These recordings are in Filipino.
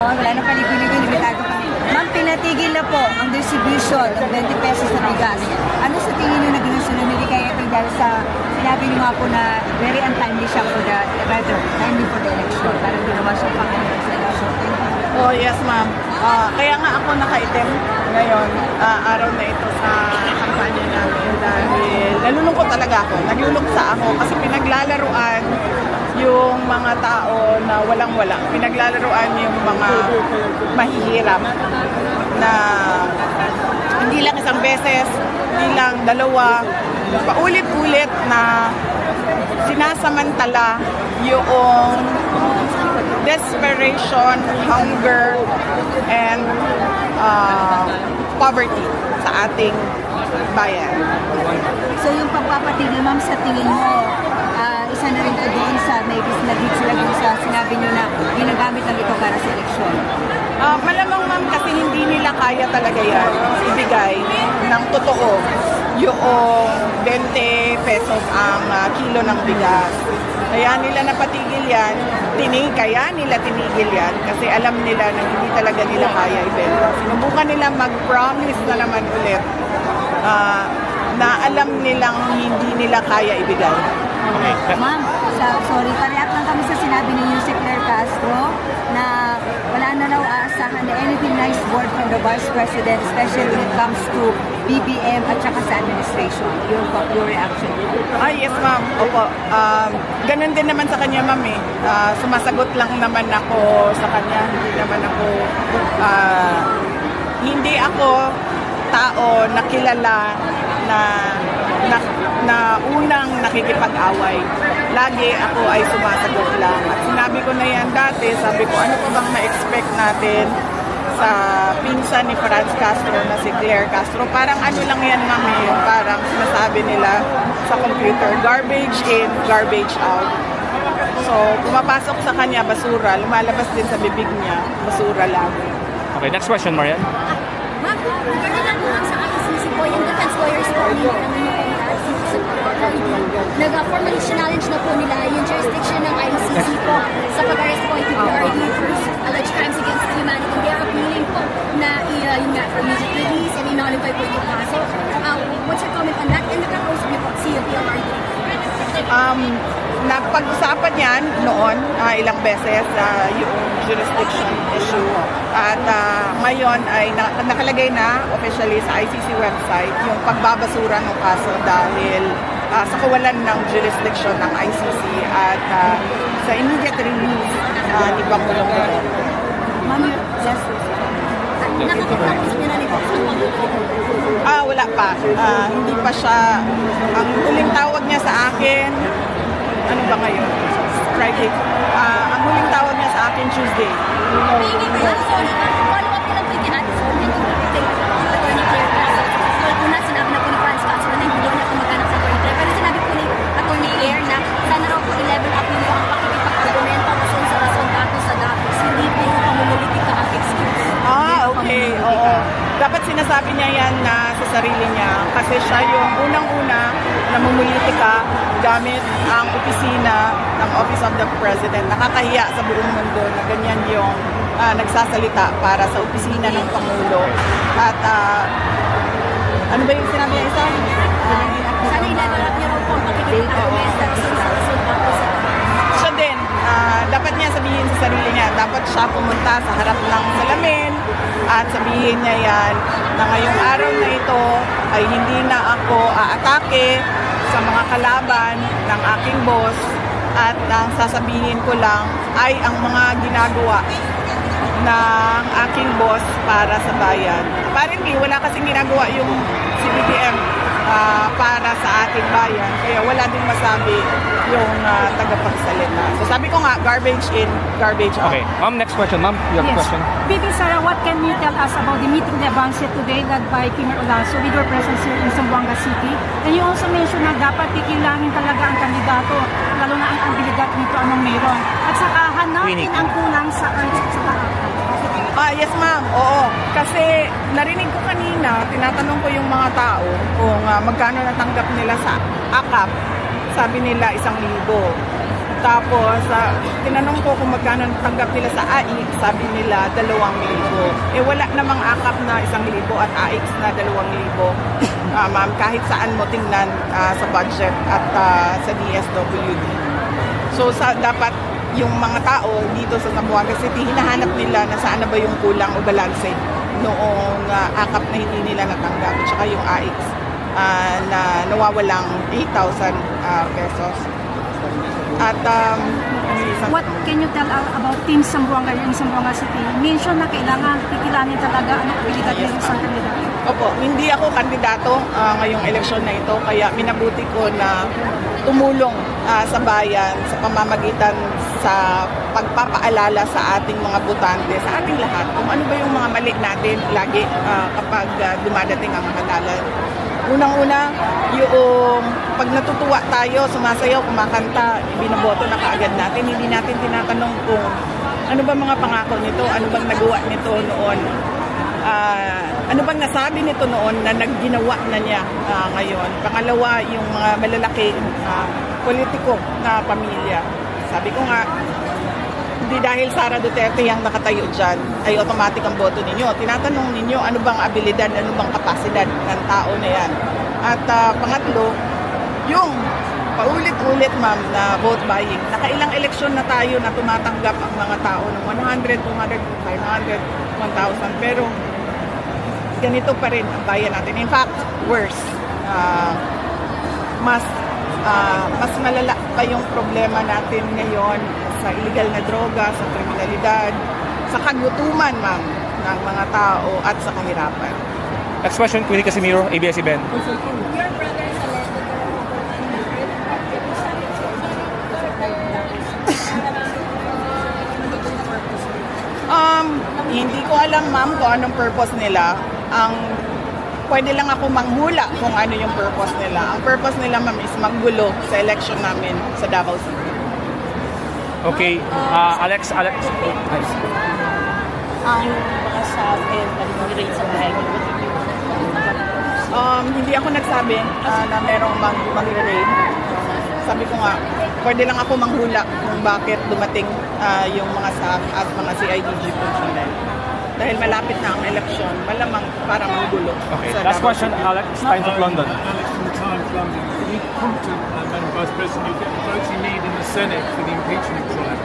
Wala na paligoy-ligoy, limitado kami. Ma'am, pinatigil na po ang distribution ng 20 pesos na bigas. Ano sa tingin nyo naging sunod? Hindi kaya ito dahil sa sinabi nyo nga po na very untimely siya for the, rather, timely for the election. Parang ginawa siya pang-election sa election. Oh, yes, ma'am. Kaya nga ako nakaitim ngayon, araw na ito sa kampanya namin dahil nalulungkot talaga ako. Naglulungsa ako kasi pinaglalaruan yung mga tao na walang-wala. Pinaglalaruan yung mga mahihirap na hindi lang isang beses, hindi lang dalawa, paulit-ulit na sinasamantala yung desperation, hunger, and poverty sa ating bayan. So yung pagpapatigil, ma'am, sa tingin mo, isa na rin ito doon sa nag-hit sila doon sa sinabi nyo na ginagamit lang ito para sa eleksyon? Malamang, ma'am, kasi hindi nila kaya talaga yan ibigay ng totoo yung 20 pesos ang kilo ng bigas. Kaya nila napatigil yan, kaya nila tinigil yan kasi alam nila na hindi talaga nila kaya ibenta. Sinubukan nila mag-promise na naman ulit na alam nilang hindi nila kaya ibigay. Ma'am, sorry, parehat lang kami sa sinabi ni Yusek Claire Castro na wala na raw aasahan na anything nice word from the Vice President, especially when it comes to BBM at saka sa administration. Your reaction? Yes, ma'am. Opo. Ganun din naman sa kanya, ma'am eh. Sumasagot lang naman ako sa kanya. Hindi ako tao na kilala na unang nakikipag-away. Lagi ako ay sumasagot lang. At sinabi ko na yan dati, sabi ko, ano pa bang na-expect natin sa pinsan ni Franz Castro na si Claire Castro? Parang ano lang yan, mami, parang sinasabi nila sa computer, garbage in, garbage out. So, pumapasok sa kanya, basura. Lumalabas din sa bibig niya, basura lang. Okay, next question, Marian. Ma'am, maganda lang po sa ICC po, yung defense lawyers po nag-formally challenge na po nila yung jurisdiction ng ICC po sa pag-arrest po yung PRD for alleged crimes against humanity. They are appealing po na yung nga for immediate release and in-nullify po yung kaso. What's your comment on that? And nagkakausap niyo po si PRD? Napag-usapan yan noon ilang beses yung jurisdiction issue at ngayon ay nakalagay na officially sa ICC website yung pagbabasura ng kaso dahil sa kawalan ng jurisdiction ng ICC at sa immediate release ni Pangulong Duterte. Ma'am, yes. Nakakapagpapos niyo na nito sa Pangulong? Wala pa. Hindi pa siya. Ang huling tawag niya sa akin, ano ba ngayon? Friday. Ang huling tawag niya sa akin, Tuesday. Follow up ko lang po yung kinatisol nito. Attorney Claire Castro. Una, sinabi na po ni Franz Castro na hindi daw niya kumagana sa Attorney Claire. Pero sinabi po ni Attorney Claire na sana raw po i-level up niyo ang pakikipag-argumento kasi sa rason datos sa datos. Hindi po yung pamumulitika ang excuse. Okay. Oo. Dapat sinasabi niya yan na sa sarili niya kasi siya yung unang-una na mumulitika gamit ang opisina ng Office of the President. Nakakahiya sa buong mundo na ganyan yung nagsasalita para sa opisina ng Pangulo. At ano ba yung sinabi niya isa? Sana i-level up niyo raw po ang pakikipag-argumento kasi sa rason datos sa datos. Siya din, dapat niya sabihin sa sarili niya, dapat siya pumunta sa harap ng salamin at sabihin niya yan na ngayong araw na ito ay hindi na ako aatake sa mga kalaban ng aking boss at ang sasabihin ko lang ay ang mga ginagawa ng aking boss para sa bayan. Apparently, wala kasing ginagawa yung CBBM para sa ating bayan. Kaya wala din masabi yung tagapagsalita. So sabi ko nga, garbage in, garbage out. Okay. Next question, ma'am. You have a question? VP Sara, what can you tell us about the meeting de Avance today led by Kimer Olaso with your presence here in Zamboanga City? And you also mentioned na dapat kikilangin talaga ang kandidato, lalo na ang kandidato nito anong meron. At saka hanapin ang kulang sa earth at sa tahapan. Yes ma'am, oo. Kasi narinig ko kanina, tinatanong ko yung mga tao kung magkano natanggap nila sa AKAP. Sabi nila 1,000. Tapos, tinanong ko kung magkano tanggap nila sa AIC, sabi nila 2,000. Wala namang akap na 1,000 at AIC na 2,000. Ma'am, kahit saan mo tingnan sa budget at sa DSWD. So, dapat yung mga tao dito sa Zamboanga City, hinahanap nila na saan na ba yung kulang o balanse noong akap na hindi nila natanggap. At saka yung AIC na nawawalang 8,000 pesos. At what can you tell about Team Zamboanga in Zamboanga City? Mention na kailangan tigilanin talaga ang abilidad ng isang kandidato. Opo, hindi ako kandidato ngayong eleksyon na ito, kaya minabuti ko na tumulong sa bayan sa pamamagitan sa pagpapaalala sa ating mga botante, sa ating lahat, kung ano ba yung mga mali natin lagi kapag dumadating ang halalan. Unang-una, yung pag natutuwa tayo, sumasayaw, kumakanta, binoboto na kaagad natin. Hindi natin tinatanong kung ano ba mga pangako nito, ano bang nagawa nito noon, ano bang nasabi nito noon na nagginawa na niya ngayon. Pangalawa, yung mga malalaking politiko na pamilya. Sabi ko nga, hindi dahil Sara Duterte yung nakatayo dyan, ay automatic ang boto ninyo. Tinatanong ninyo ano bang abilidad, ano bang kapasidad ng tao na yan. At pangatlo, yung paulit-ulit ma'am na vote buying. Nakailang eleksyon na tayo na tumatanggap ang mga tao ng 100, 200, 500, 1,000. Pero ganito pa rin ang bayan natin. In fact, worse. Mas malala pa yung problema natin ngayon sa illegal na droga, sa kriminalidad, sa kagutuman, ma'am, ng mga tao at sa kahirapan. Next question, Queenie Casimiro, ABS-CBN. Hindi ko alam, ma'am, kung anong purpose nila. Pwede lang ako manghula kung ano yung purpose nila. Ang purpose nila, ma'am, is maggulo sa election namin sa Davao City. Okay, Alex. Ang mga sabi mag-rate sa bahay niyo? Hindi ako nagsabi na merong mag-raid. Sabi ko nga, pwede lang ako manghula kung bakit dumating yung mga SAC at mga CIDG personnel. Dahil malapit na ang eleksyon, malamang para manggulo. Okay, last question, Alex. Times of London. Alex from the Times of London. Are you confident, Madam Vice President, you'll get the votes you need in the Senate for the impeachment trial?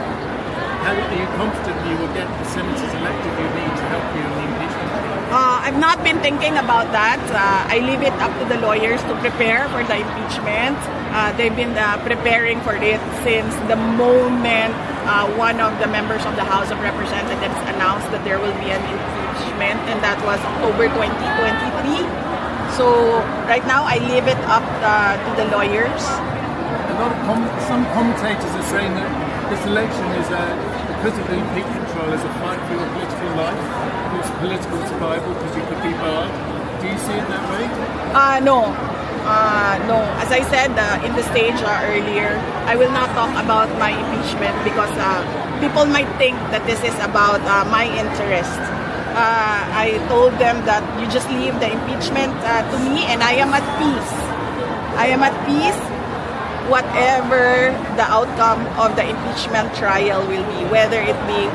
Are you confident you will get the senators elected you need to help you in the impeachment trial? I've not been thinking about that. I leave it up to the lawyers to prepare for the impeachment. They've been preparing for it since the moment one of the members of the House of Representatives announced that there will be an impeachment, and that was October 2023. So right now, I leave it up to the lawyers. Some commentators are saying that this election is because of the impeachment trial is a fight for your political life, your political survival, because you could be barred. Do you see it that way? No. No. As I said in the stage earlier, I will not talk about my impeachment because people might think that this is about my interest. I told them that you just leave the impeachment to me, and I am at peace. I am at peace whatever the outcome of the impeachment trial will be, whether it be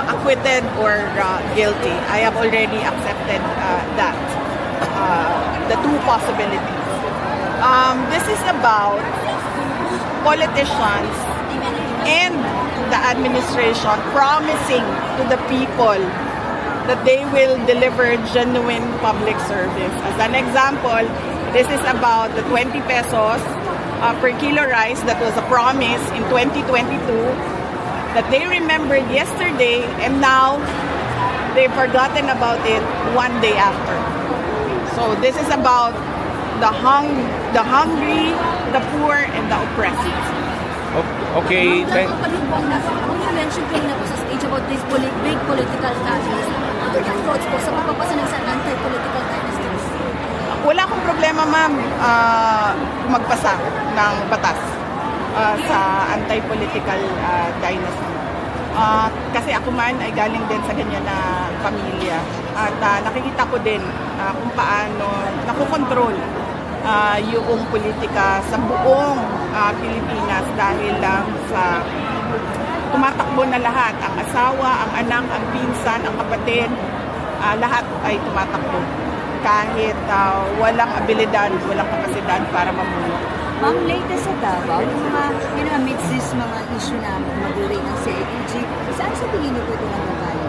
acquitted or guilty. I have already accepted that, the two possibilities. This is about politicians and the administration promising to the people that they will deliver genuine public service. As an example, this is about the 20 pesos per kilo rice that was a promise in 2022 that they remembered yesterday, and now they've forgotten about it one day after. So this is about the hungry, the poor, and the oppressed. Okay, thank You mentioned kanina po sa stage about this big political catalyst. What are your thoughts po sa pagpapasa ng anti-political dynasties? Wala akong problema, ma'am, magpasa ng batas sa anti-political dynasty. Kasi ako man ay galing din sa ganyan na pamilya. At nakikita ko din kung paano nakukontrol yung politika sa buong Pilipinas dahil lang sa tumatakbo na lahat. Ang asawa, ang anak, ang pinsan, ang kapatid, lahat ay tumatakbo. Kahit walang abilidad, walang kapasidad para mamuno. Ma'am, latest sa Davao, yung amidst this mga issue na mag-rate ng CIDG, saan sa tingin niyo po ito nagbabayo?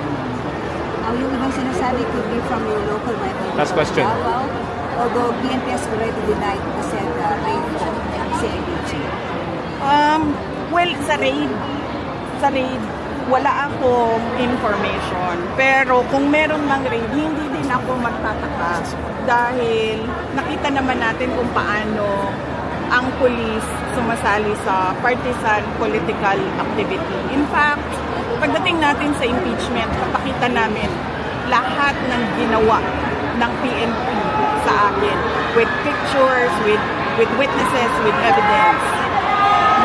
Yung ibang sinasabi could be from your local rival Last question. Davao, although PNP has already denied the said raid for CIDG. Well, sa raid, wala akong information. Pero kung meron mang raid, hindi din ako magtataka. Dahil nakita naman natin kung paano ang pulis sumasali sa partisan political activity. In fact, pagdating natin sa impeachment, napakita namin lahat ng ginawa ng PNP sa akin with pictures, with witnesses, with evidence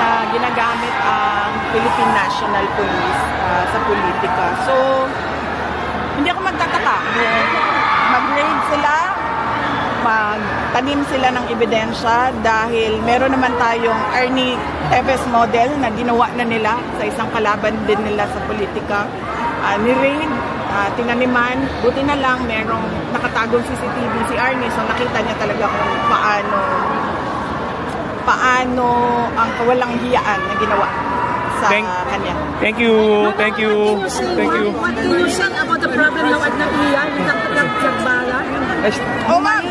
na ginagamit ang Philippine National Police sa politika. So, hindi ako magtataka. Mag-raid sila, magtanim sila ng ebidensya dahil meron naman tayong Arnie Tevez model na ginawa na nila sa isang kalaban din nila sa politika. Ni-raid, tinaniman, buti na lang merong nakatagong CCTV si Arnie, so nakita niya talaga kung paano ang kawalang hiyaan na ginawa sa kanya. Thank you. What can you say about the problem now at Naiya, yung nagbala? Oh, ma'am!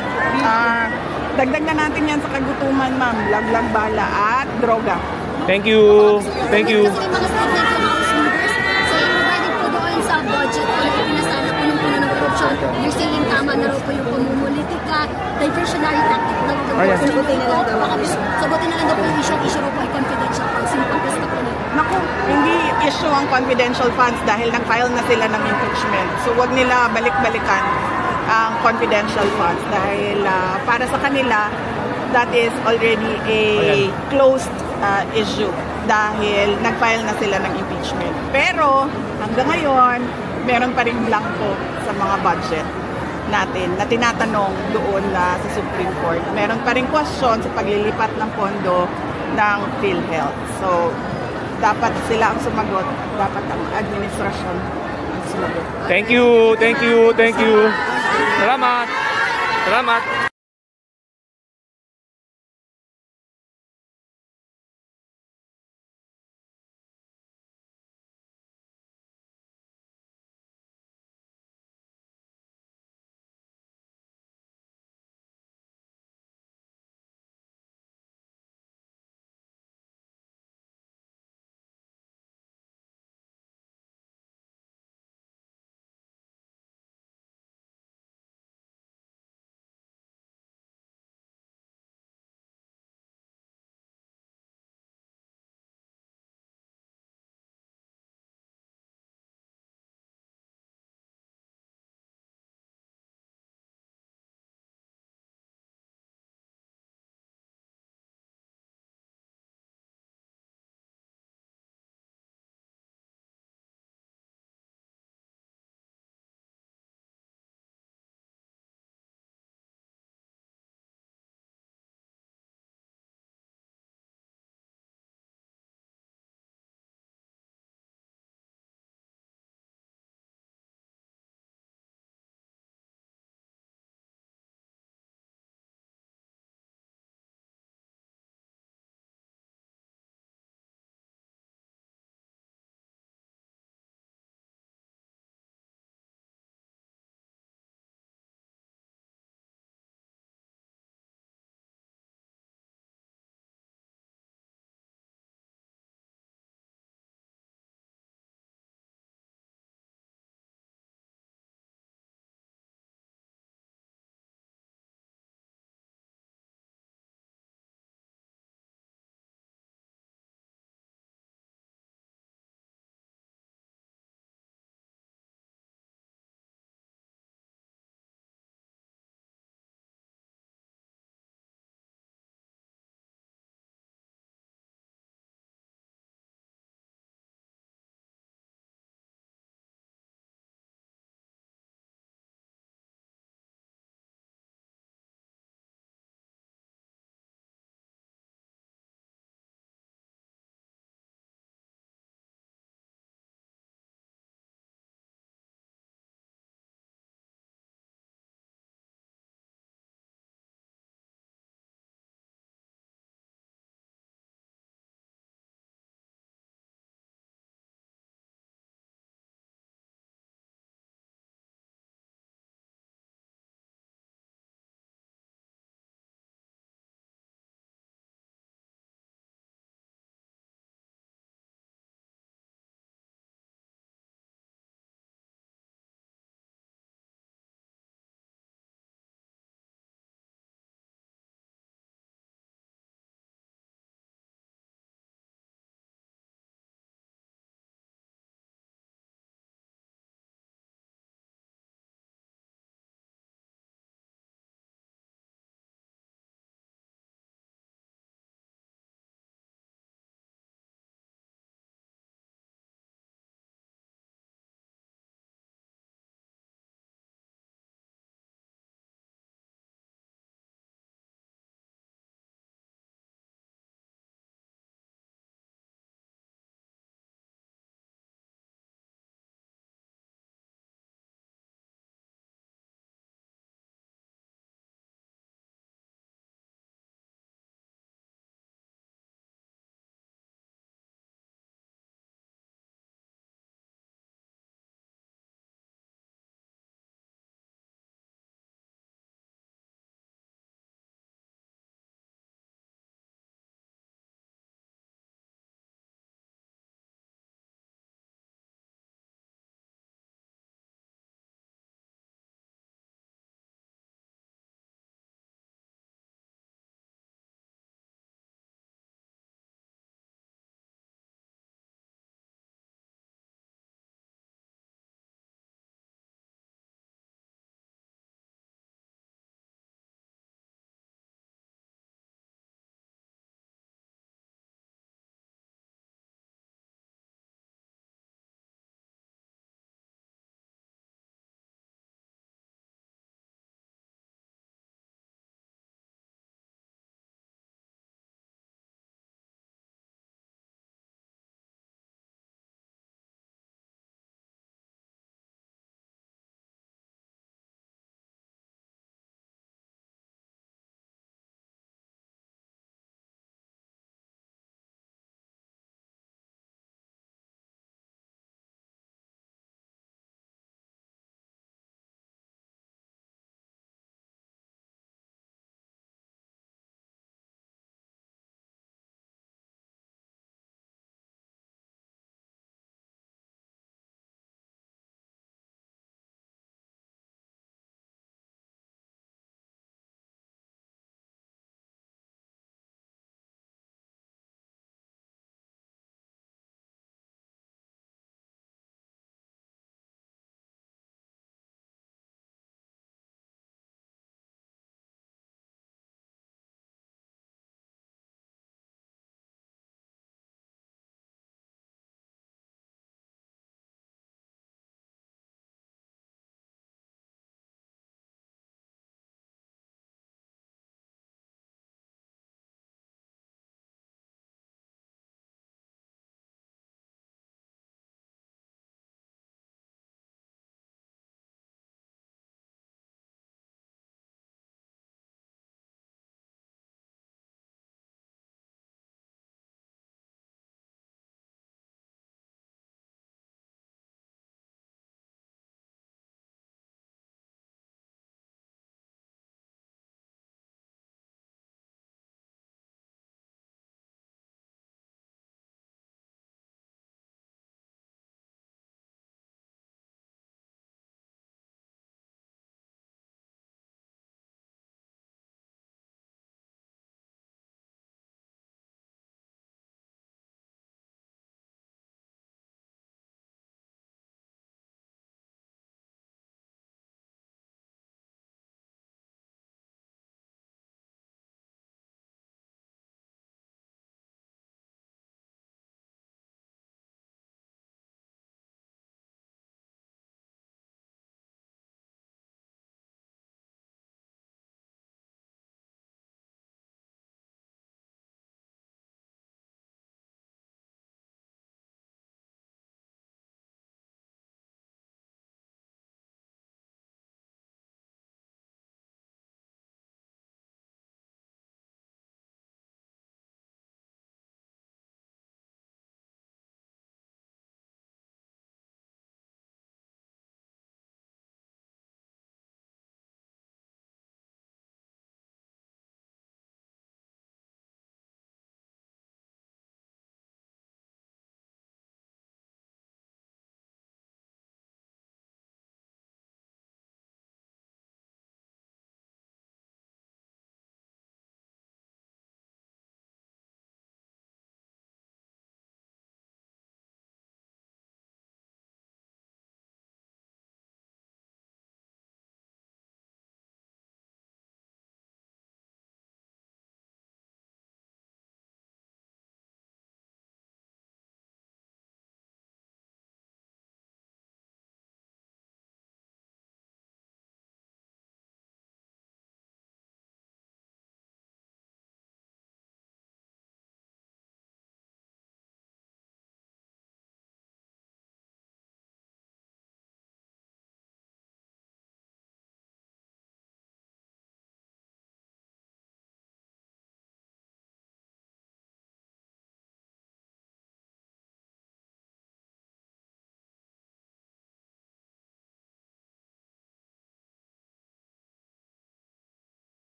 Dagdag na natin yan sa kagutuman, ma'am. Laglag bala at droga. Thank you. Kasi may mga statement yung House leaders. So, provided po doon sa budget po na ipinasala po ng puno ng korupsyon, you're saying tama na raw po yung pamumulitika, diversionary tactic na raw po. Sagutin na lang daw po yung issue raw po ay confidential funds. Yung pagkasta po nila. Naku, hindi issue ang confidential funds dahil nag-file na sila ng impeachment. So, wag nila balik-balikan ang confidential funds dahil para sa kanila, that is already a closed issue dahil nag-file na sila ng impeachment. Pero hanggang ngayon, meron pa rin blanco sa mga budget natin na tinatanong doon sa Supreme Court. Meron pa rin question sa paglilipat ng pondo ng PhilHealth. So, dapat sila ang sumagot, dapat ang administrasyon ang sumagot. Thank you. Salamat.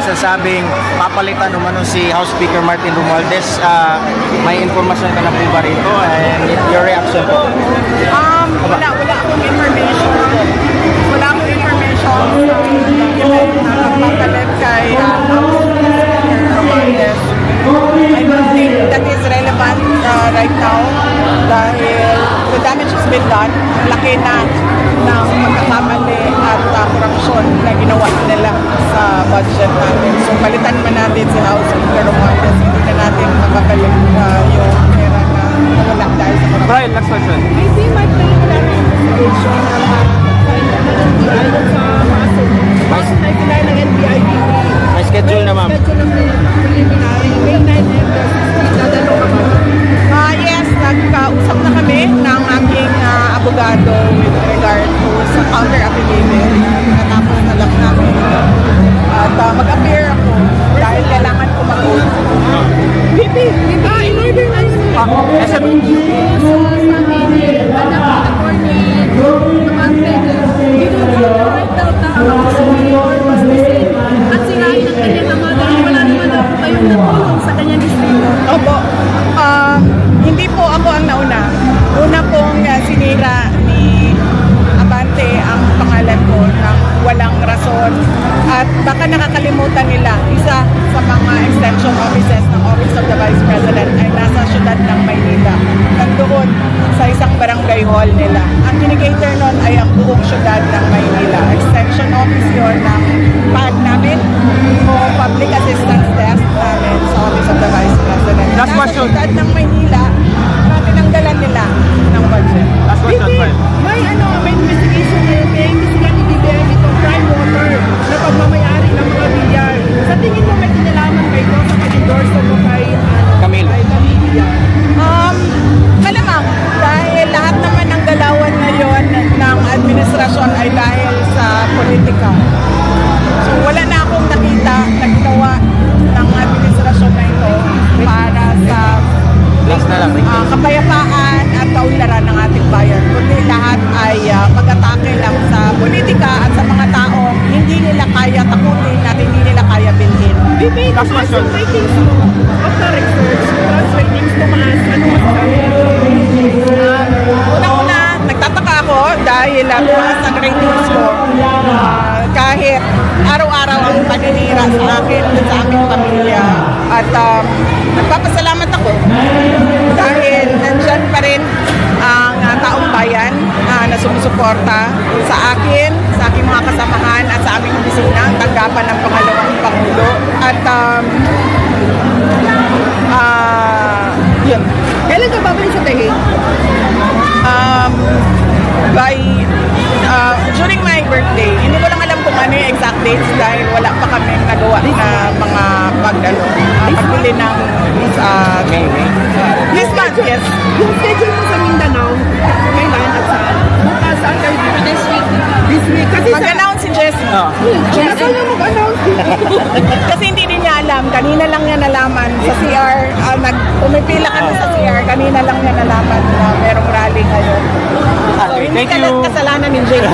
nagsasabing papalitan umano si House Speaker Martin Romualdez. May informasyon ka na po ba rito? And your reaction po? Wala akong information. Wala akong information na magpapalit kay House Speaker Romualdez. I don't think that is relevant right now dahil the damage has been done. Laki na ng pagkakamali at korupsyon na ginawa nila sa budget natin. So palitan man natin si House Speaker Romualdez, hindi na natin makabalik yung pera na wala dahil sa korupsyon. Brian, next question. Maybe may preliminary investigation sa kaso. Bakit tayo kailangan ng NBID? May schedule na, ma'am. Schedule ng preliminary. May 9 and 16 na dalawa ka ba? Yes, nagkausap na kami ng aking abogado with regard to sa counter affidavit. Natapos na lang namin. At mag-appear ako dahil kailangan ko mag-vote. Bibi! In order na yun. At sirain ang kanyang ama dahil wala naman daw po kayong natulong sa kanyang distrito. Opo. Hindi po ako ang nauna. Una pong sinira ni Abante ang pangalan ko ng walang rason. At baka nakakalimutan nila, isa sa mga extension offices ng Office of the Vice President ay nasa syudad ng Maynila. Nandoon sa isang barangay hall nila. Ang kinikater nun ay ang buong syudad ng Maynila. Extension office yun ng PAG namin o Public Assistance Desk namin sa Office of the Vice President. Last question. Nasa syudad ng Maynila, tinanggalan nila ng budget. Last question, Brian. May investigation may sila ni DBM itong prime water na pagmamayari ng mga bilyar. Sa tingin mo may kinalaman kayo sa pag-endorse mo kay Camille? Malamang, dahil lahat naman ng galawan ngayon ng administrasyon ay dahil sa politika. So wala na akong nakita na ginawa ng administrasyon na ito para sa kapayapaan at kaunlaran ng ating bayan. Kundi lahat ay pag-atake lang sa politika at sa mga taong hindi nila kaya takutin at hindi nila kaya bilhin. Bibi, Last question. ratings mo after research, trust ratings tumaas, ano masasabi? Una-una, nagtataka ako dahil tumaas ang ratings ko. Kahit araw-araw ang paninira sa akin at sa aming pamilya. At nagpapasalamat ako dahil nandyan pa rin ang taong bayan na sumusuporta sa akin, sa aking mga kasamahan at sa aming opisina, ang tanggapan ng pangalawang Pangulo. At yun. Kailan ka babalik sa Taguig? During my birthday, hindi ko lang alam kung ano yung exact dates dahil wala pa kami nagawa na mga pagbili ng this month, yes. Yung schedule mo sa Mindanao, kailan at saan? Bukas, after this week. This week. Kasi Mag-announce si Jessie. Jessie na mag-announce. Kasi hindi din niya alam. Kanina lang niya nalaman sa CR. Pumipila kami sa CR. Kanina lang niya nalaman na merong rally ngayon. So, hindi Thank you. kasalanan ni Jessie.